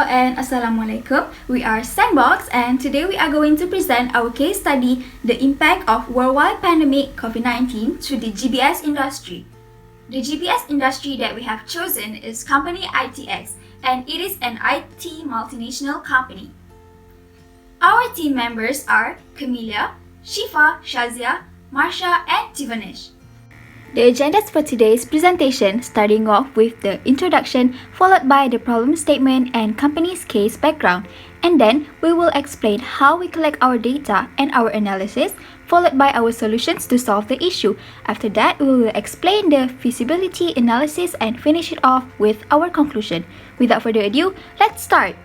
Hello and Assalamualaikum. We are Sandbox and today we are going to present our case study, the impact of worldwide pandemic COVID-19 to the GBS industry. The GBS industry that we have chosen is company ITX and it is an IT multinational company. Our team members are Camilia, Nursyifa, Shaziah, Marsya and Thivanesh. The agendas for today's presentation starting off with the introduction followed by the problem statement and company's case background, and then we will explain how we collect our data and our analysis followed by our solutions to solve the issue. After that, we will explain the feasibility analysis and finish it off with our conclusion. Without further ado, let's start!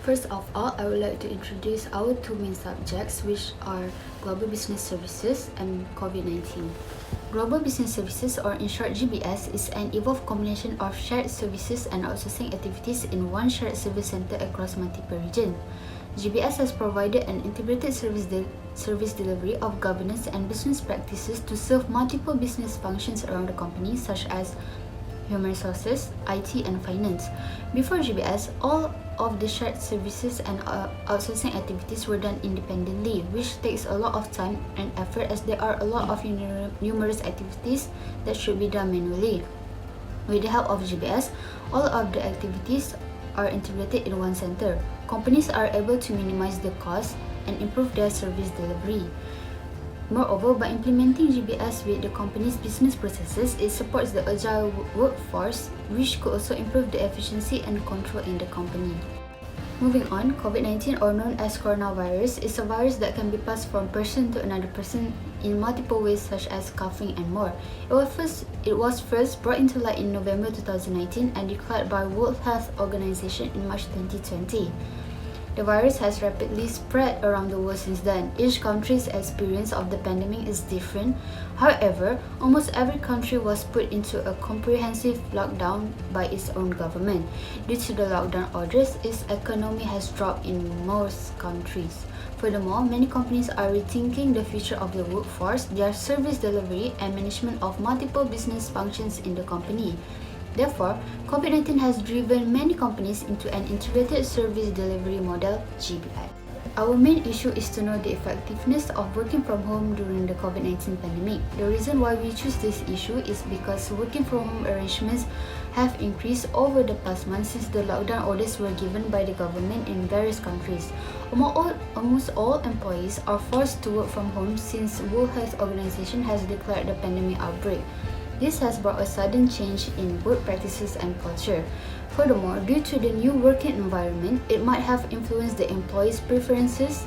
First of all, I would like to introduce our two main subjects, which are Global Business Services and COVID-19. Global Business Services, or in short GBS, is an evolved combination of shared services and outsourcing activities in one shared service center across multiple regions. GBS has provided an integrated service delivery of governance and business practices to serve multiple business functions around the company, such as human resources, IT, and finance. Before GBS, all of the shared services and outsourcing activities were done independently, which takes a lot of time and effort as there are a lot of numerous activities that should be done manually. With the help of GBS, all of the activities are integrated in one center. Companies are able to minimize the cost and improve their service delivery. Moreover, by implementing GBS with the company's business processes, it supports the agile workforce, which could also improve the efficiency and control in the company. Moving on, COVID-19, or known as coronavirus, is a virus that can be passed from person to another person in multiple ways, such as coughing and more. It was first brought into light in November 2019 and declared by World Health Organization in March 2020. The virus has rapidly spread around the world since then. Each country's experience of the pandemic is different. However, almost every country was put into a comprehensive lockdown by its own government. Due to the lockdown orders, its economy has dropped in most countries. Furthermore, many companies are rethinking the future of the workforce, their service delivery, and management of multiple business functions in the company. Therefore, COVID-19 has driven many companies into an integrated service delivery model, GBI. Our main issue is to know the effectiveness of working from home during the COVID-19 pandemic. The reason why we choose this issue is because working from home arrangements have increased over the past months since the lockdown orders were given by the government in various countries. Almost all employees are forced to work from home since World Health Organization has declared the pandemic outbreak. This has brought a sudden change in work practices and culture. Furthermore, due to the new working environment, it might have influenced the employees' preferences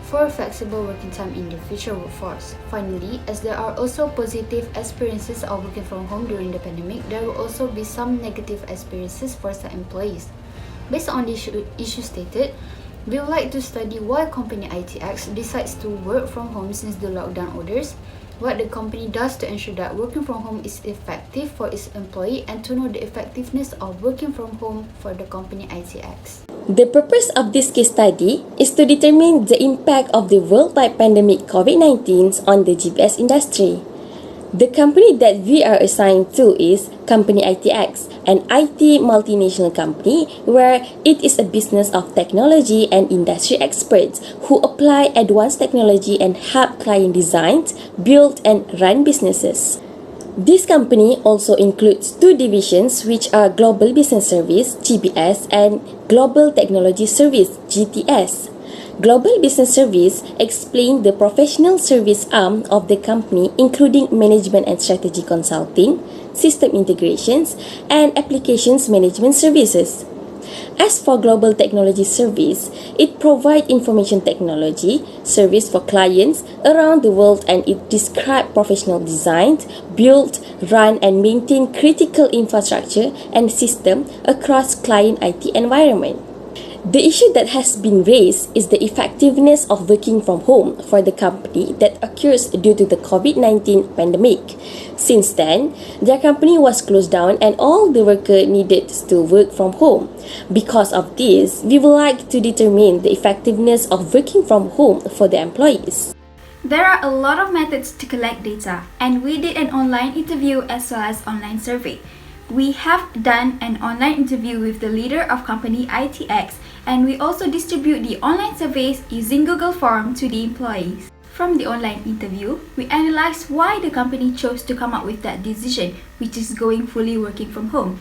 for flexible working time in the future workforce. Finally, as there are also positive experiences of working from home during the pandemic, there will also be some negative experiences for some employees. Based on the issue stated, we would like to study why company ITX decides to work from home since the lockdown orders, what the company does to ensure that working from home is effective for its employee, and to know the effectiveness of working from home for the company ITX. The purpose of this case study is to determine the impact of the worldwide pandemic COVID-19 on the GBS industry. The company that we are assigned to is Company ITX, an IT multinational company where it is a business of technology and industry experts who apply advanced technology and help client design, build and run businesses. This company also includes two divisions, which are Global Business Service (GBS) and Global Technology Service (GTS). Global Business Service explains the professional service arm of the company, including management and strategy consulting, system integrations, and applications management services. As for Global Technology Service, it provides information technology service for clients around the world, and it describes professional design, build, run, and maintain critical infrastructure and system across client IT environment. The issue that has been raised is the effectiveness of working from home for the company that occurs due to the COVID-19 pandemic. Since then, their company was closed down and all the workers needed to work from home. Because of this, we would like to determine the effectiveness of working from home for the employees. There are a lot of methods to collect data, and we did an online interview as well as online survey. we have done an online interview with the leader of company ITX, and we also distribute the online surveys using Google Form to the employees. From the online interview, we analyzed why the company chose to come up with that decision, which is going fully working from home.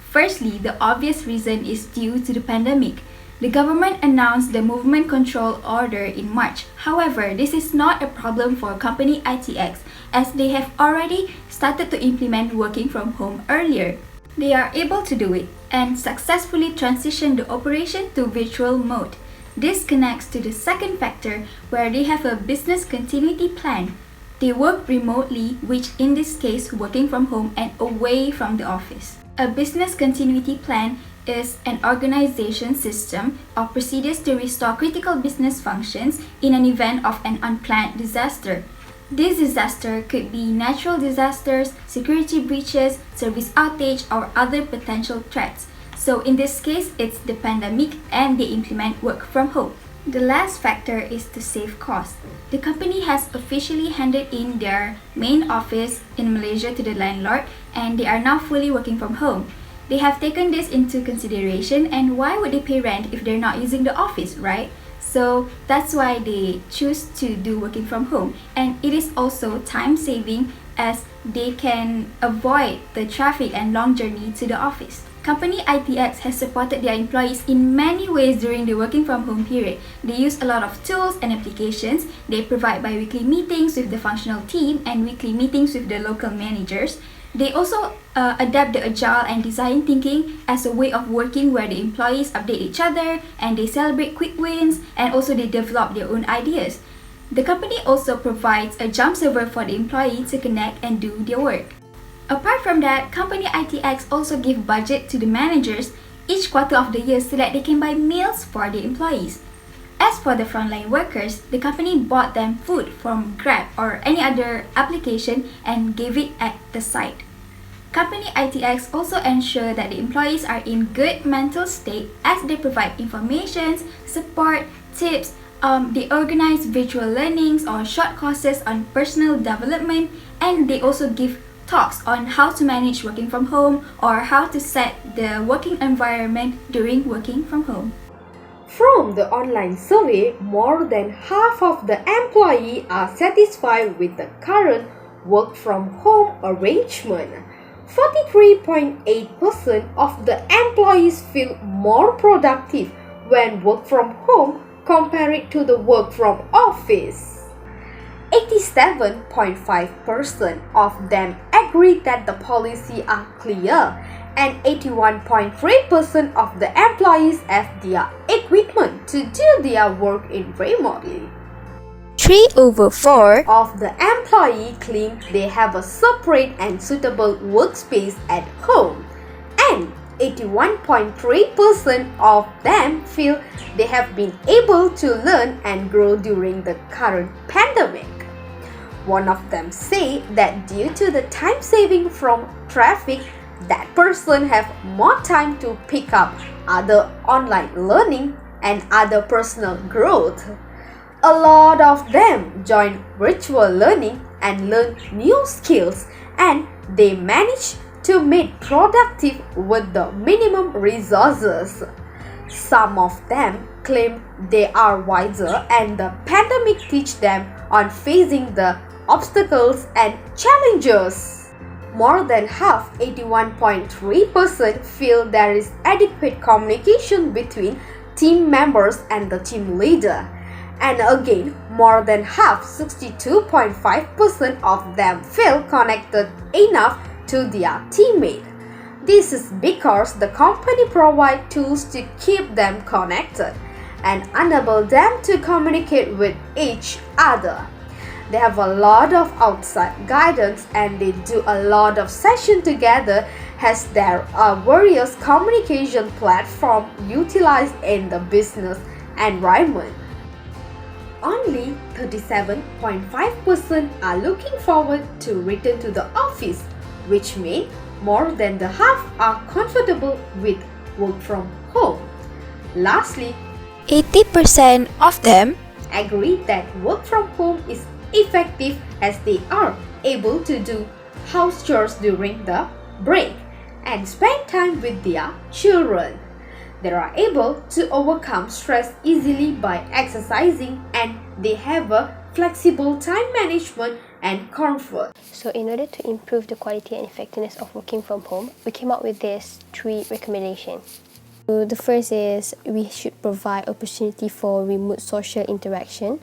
Firstly, the obvious reason is due to the pandemic. The government announced the movement control order in March. However, this is not a problem for company ITX, as they have already started to implement working from home earlier. They are able to do it and successfully transition the operation to virtual mode. This connects to the second factor, where they have a business continuity plan. They work remotely, which in this case working from home and away from the office. A business continuity plan is an organization system of procedures to restore critical business functions in an event of an unplanned disaster. This disaster could be natural disasters, security breaches, service outage, or other potential threats. So in this case, it's the pandemic and they implement work from home. The last factor is to save costs. The company has officially handed in their main office in Malaysia to the landlord, and they are now fully working from home. They have taken this into consideration, and why would they pay rent if they're not using the office, right? So that's why they choose to do working from home. And it is also time saving, as they can avoid the traffic and long journey to the office. Company ITX has supported their employees in many ways during the working from home period. They use a lot of tools and applications. They provide bi-weekly meetings with the functional team and weekly meetings with the local managers. They also adapt the agile and design thinking as a way of working, where the employees update each other and they celebrate quick wins, and also they develop their own ideas. The company also provides a jump server for the employee to connect and do their work. Apart from that, company ITX also give budget to the managers each quarter of the year so that they can buy meals for the employees. As for the frontline workers, the company bought them food from Grab or any other application and gave it at the site. Company ITX also ensure that the employees are in good mental state, as they provide information, support, tips. They organize virtual learnings or short courses on personal development, and they also give talks on how to manage working from home or how to set the working environment during working from home. From the online survey, more than half of the employees are satisfied with the current work from home arrangement. 43.8% of the employees feel more productive when work from home compared to the work from office. 87.5% of them agree that the policies are clear, and 81.3% of the employees have their equipment to do their work in remotely. 3/4 of the employees claim they have a separate and suitable workspace at home, and 81.3% of them feel they have been able to learn and grow during the current pandemic. One of them say that due to the time saving from traffic, that person have more time to pick up other online learning and other personal growth. A lot of them join virtual learning and learn new skills, and they manage to make productive with the minimum resources. Some of them claim they are wiser, and the pandemic teach them on facing the obstacles and challenges. More than half, 81.3%, feel there is adequate communication between team members and the team leader. And again, more than half, 62.5% of them feel connected enough to their teammate. This is because the company provides tools to keep them connected and enable them to communicate with each other. They have a lot of outside guidance, and they do a lot of sessions together, as there are various communication platforms utilized in the business environment. Only 37.5% are looking forward to return to the office, which means more than the half are comfortable with work from home. Lastly, 80% of them agree that work from home is effective, as they are able to do house chores during the break, and spend time with their children. They are able to overcome stress easily by exercising, and they have a flexible time management and comfort. So in order to improve the quality and effectiveness of working from home, we came up with these 3 recommendations. So the first is we should provide opportunity for remote social interaction.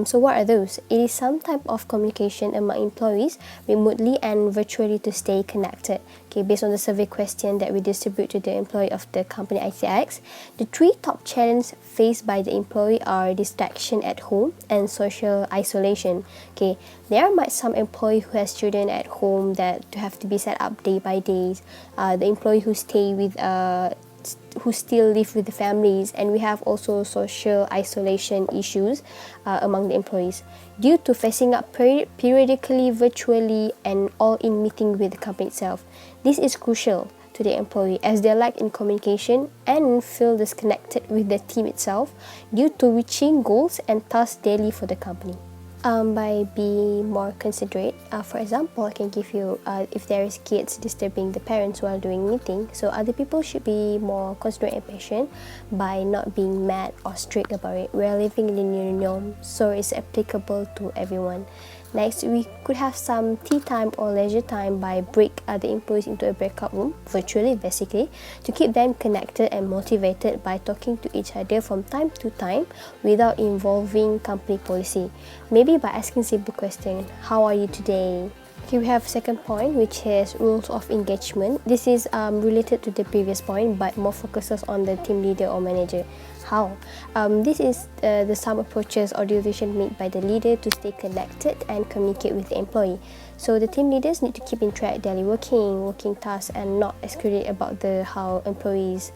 So what are those? It is some type of communication among employees remotely and virtually to stay connected. Okay, based on the survey question that we distribute to the employee of the company ITX, the 3 top challenges faced by the employee are distraction at home and social isolation. Okay, there might some employee who has children at home that have to be set up day by day. The employee who stay with who still live with the families, and we have also social isolation issues among the employees due to facing up periodically virtually and all in meeting with the company itself. This is crucial to the employee as they lack in communication and feel disconnected with the team itself due to reaching goals and tasks daily for the company. By being more considerate, for example, I can give you if there is kids disturbing the parents while doing meeting, so other people should be more considerate and patient by not being mad or strict about it. We are living in the new norm, so it's applicable to everyone. Next, we could have some tea time or leisure time by break the employees into a breakout room, virtually basically, to keep them connected and motivated by talking to each other from time to time without involving company policy. Maybe by asking simple questions, how are you today? Okay, we have second point, which is rules of engagement. This is related to the previous point but more focuses on the team leader or manager. How? This is the some approaches or decision made by the leader to stay connected and communicate with the employee. So the team leaders need to keep in track daily working tasks and not exclude about the how employees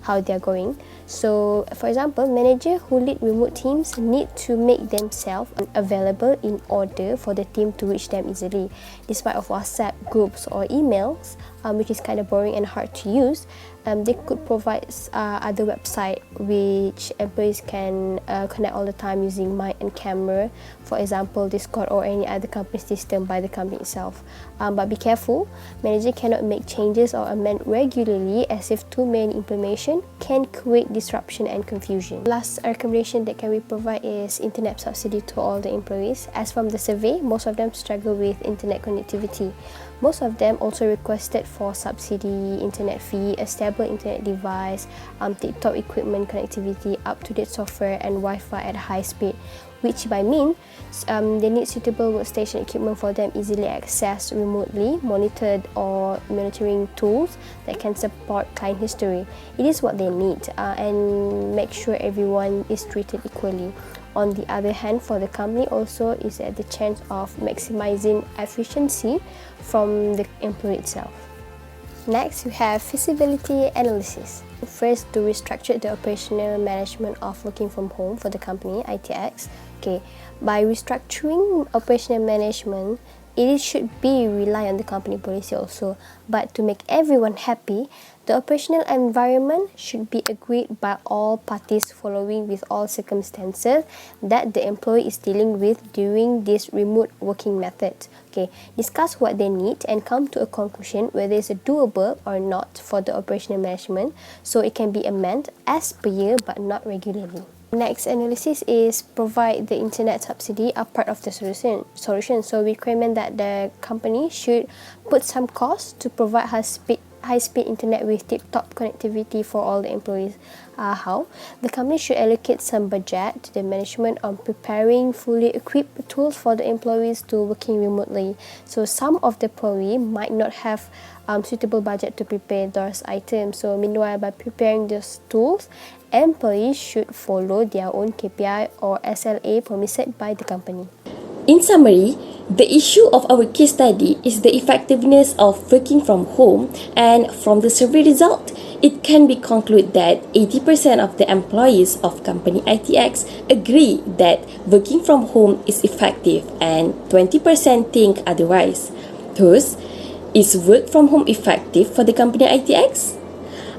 how they are going. So for example, manager who lead remote teams need to make themselves available in order for the team to reach them easily. Despite of WhatsApp groups or emails, which is kind of boring and hard to use, they could provide other website which employees can connect all the time using mic and camera, for example Discord or any other company system by the company itself. But be careful, manager cannot make changes or amend regularly, as if too many information can create disruption and confusion. Last recommendation that can we provide is internet subsidy to all the employees. As from the survey, most of them struggle with internet connectivity. Most of them also requested for subsidy, internet fee, a stable internet device, tip-top equipment connectivity, up-to-date software and Wi-Fi at high speed, which by means they need suitable workstation equipment for them easily accessed remotely, monitored or monitoring tools that can support client history. It is what they need and make sure everyone is treated equally. On the other hand, for the company also is at the chance of maximizing efficiency from the employee itself. Next, we have feasibility analysis. First, to restructure the operational management of working from home for the company ITX. Okay, by restructuring operational management, it should be rely on the company policy also. But to make everyone happy, the operational environment should be agreed by all parties following with all circumstances that the employee is dealing with during this remote working method. Okay, discuss what they need and come to a conclusion whether it's doable or not for the operational management, so it can be amended as per year but not regularly. Next analysis is provide the internet subsidy are part of the solution. So we recommend that the company should put some cost to provide high-speed internet with tip-top connectivity for all the employees. How? The company should allocate some budget to the management on preparing fully equipped tools for the employees to working remotely. So some of the employee might not have suitable budget to prepare those items. So meanwhile, by preparing those tools, employees should follow their own KPI or SLA permitted by the company. In summary, the issue of our case study is the effectiveness of working from home, and from the survey result, it can be concluded that 80% of the employees of company ITX agree that working from home is effective and 20% think otherwise. Thus, is work from home effective for the company ITX?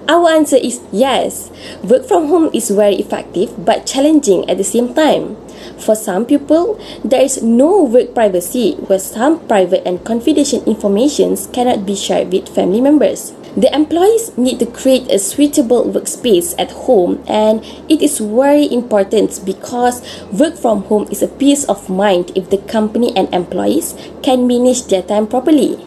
Our answer is yes. Work from home is very effective but challenging at the same time. For some people, there is no work privacy where some private and confidential information cannot be shared with family members. The employees need to create a suitable workspace at home, and it is very important because work from home is a peace of mind if the company and employees can manage their time properly.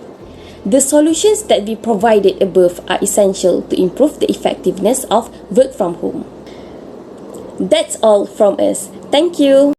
The solutions that we provided above are essential to improve the effectiveness of work from home. That's all from us. Thank you.